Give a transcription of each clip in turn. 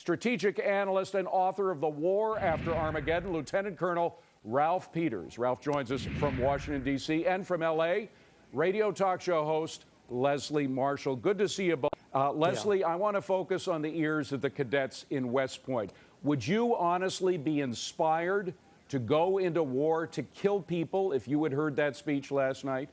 strategic analyst and author of The War After Armageddon, Lieutenant Colonel Ralph Peters. Ralph joins us from Washington, D.C., and from L.A., radio talk show host Leslie Marshall. Good to see you both. Leslie, I want to focus on the ears of the cadets in West Point. Would you honestly be inspired to go into war to kill people if you had heard that speech last night?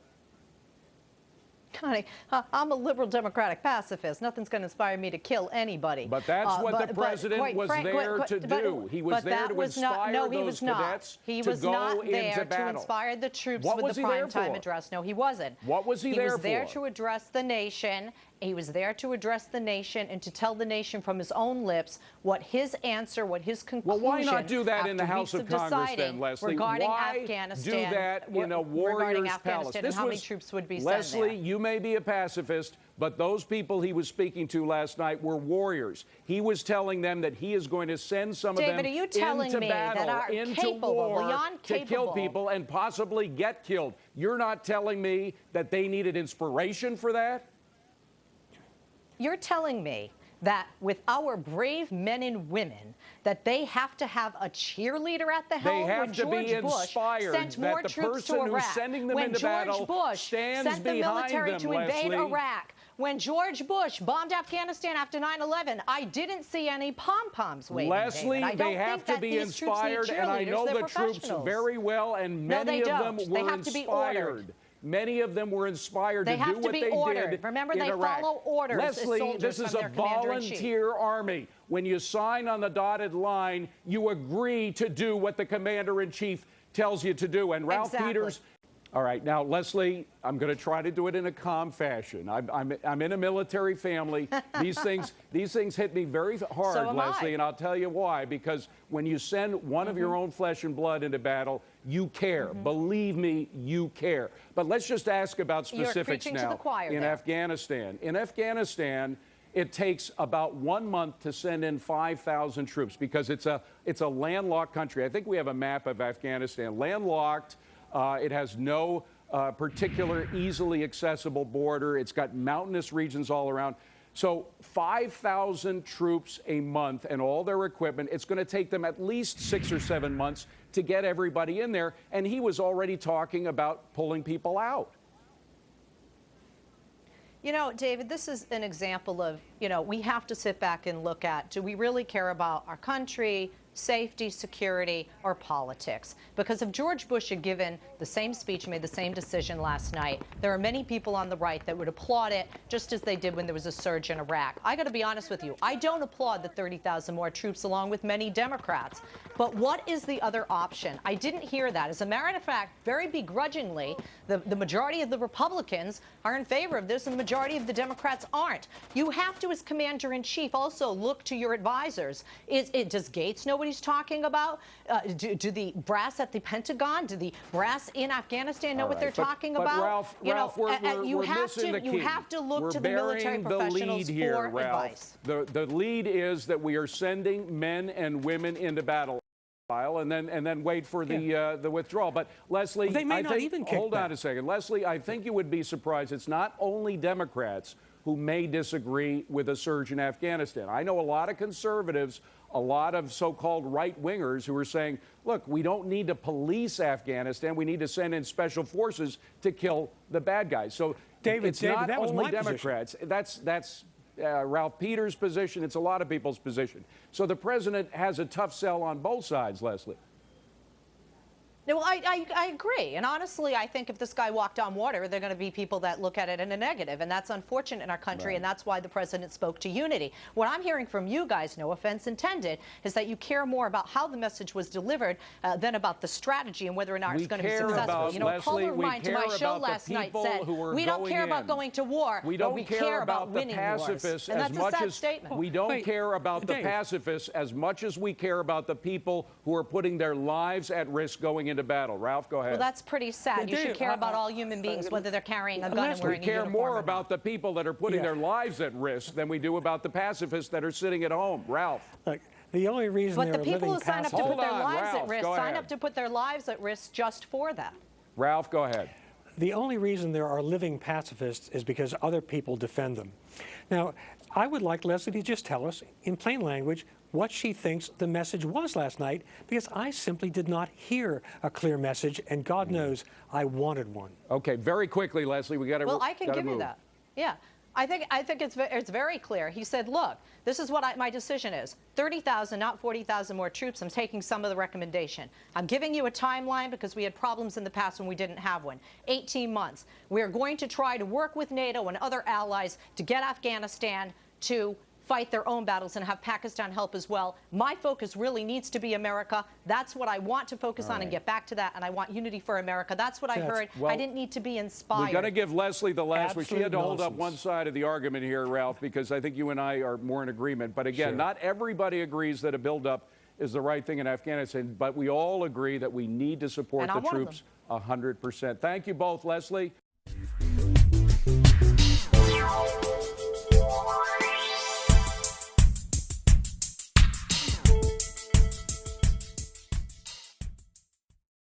Connie, I'm a liberal democratic pacifist. Nothing's going to inspire me to kill anybody. But that's what the president was there to do. He was there to inspire those cadets to go into battle. He was not there to inspire the troops with the primetime address. No, he wasn't. What was he there for? He was there to address the nation. He was there to address the nation and to tell the nation from his own lips what his answer, what his conclusion. Well, why not do that in the House of Congress then, Leslie? Regarding why Afghanistan, do that in a warrior's palace? And how many troops would be sent Leslie, there? you may be a pacifist, but those people he was speaking to last night were warriors. He was telling them that he is going to send some of them into battle, into war, to kill people and possibly get killed. You're not telling me that they needed inspiration for that? You're telling me that with our brave men and women, that they have to have a cheerleader at the helm? They have to be inspired sent more that the troops to person who's Iraq, sending them into battle stands behind them, sent the military to invade Leslie. Iraq, when George Bush bombed Afghanistan after 9/11, I didn't see any pom-poms waving. Leslie, they have to be inspired, and I know the troops very well, and many of them were inspired. Many of them were inspired to do what they did. Remember, they follow orders. Leslie, this is a volunteer army. When you sign on the dotted line, you agree to do what the commander-in-chief tells you to do. And Ralph Peters. All right, now, Leslie, I'm going to try to do it in a calm fashion. I'm in a military family. These things hit me very hard, Leslie, and I'll tell you why. Because when you send one of your own flesh and blood into battle, you care. Believe me, you care. But let's just ask about specifics now. In Afghanistan. In Afghanistan, it takes about 1 month to send in 5,000 troops because it's a landlocked country. I think we have a map of Afghanistan. Landlocked. It has no particular easily accessible border. It's got mountainous regions all around. So 5,000 troops a month and all their equipment, it's going to take them at least 6 or 7 months to get everybody in there. And he was already talking about pulling people out. You know, David, this is an example of, we have to sit back and look at, do we really care about our country, safety, security, or politics? Because if George Bush had given the same speech, made the same decision last night, there are many people on the right that would applaud it, just as they did when there was a surge in Iraq. I got to be honest with you, I don't applaud the 30,000 more troops, along with many Democrats. But what is the other option? I didn't hear that. As a matter of fact, very begrudgingly, the majority of the Republicans are in favor of this, and the majority of the Democrats aren't. You have to, as commander-in-chief, also look to your advisors. Does Gates know what he's talking about? Do the brass at the Pentagon, do the brass in Afghanistan know what they're talking about? Ralph, we're missing the key. You have to look to the military professionals for advice. The lead is that we are sending men and women into battle. And then wait for the withdrawal. But Leslie, they may not even kick hold on a second. Leslie, I think you would be surprised. It's not only Democrats who may disagree with a surge in Afghanistan. I know a lot of conservatives, a lot of so-called right-wingers who are saying, look, we don't need to police Afghanistan. We need to send in special forces to kill the bad guys. So it's not only Democrats. That's Ralph Peters' position. It's a lot of people's position. So the president has a tough sell on both sides, Leslie. No, I agree. And honestly, I think if this guy walked on water, there are going to be people that look at it in a negative. And that's unfortunate in our country. And that's why the president spoke to unity. What I'm hearing from you guys, no offense intended, is that you care more about how the message was delivered than about the strategy and whether or not it's going to be successful. A caller of mine to my show last night said, we don't care about going to war, we don't care about winning wars. And that's a sad statement. We don't care about the pacifists as much as we care about the people who are putting their lives at risk going into battle. Ralph, go ahead. Well, that's pretty sad. You should care about all human beings, whether they're carrying a gun and wearing a uniform. We care more about the people that are putting their lives at risk than we do about the pacifists that are sitting at home. Ralph. Look, the only reason but the people who sign up to put their lives at risk sign up to put their lives at risk just for that. Ralph, go ahead. the only reason there are living pacifists is because other people defend them. Now, I would like Leslie to just tell us in plain language what she thinks the message was last night, because I simply did not hear a clear message, and God knows I wanted one. Okay, very quickly, Leslie, we got to Well, I can give you that. Yeah. I think it's very clear. He said, look, this is what my decision is. 30,000, not 40,000 more troops. I'm taking some of the recommendation. I'm giving you a timeline because we had problems in the past when we didn't have one. 18 months. We're going to try to work with NATO and other allies to get Afghanistan to fight their own battles and have Pakistan help as well. My focus really needs to be America. That's what I want to focus on and get back to that. And I want unity for America. That's what I heard. Well, I didn't need to be inspired. We're going to give Leslie the last word. She had to hold up nonsense. one side of the argument here, Ralph, because I think you and I are more in agreement. But again, not everybody agrees that a buildup is the right thing in Afghanistan, but we all agree that we need to support the troops 100%. Thank you both, Leslie.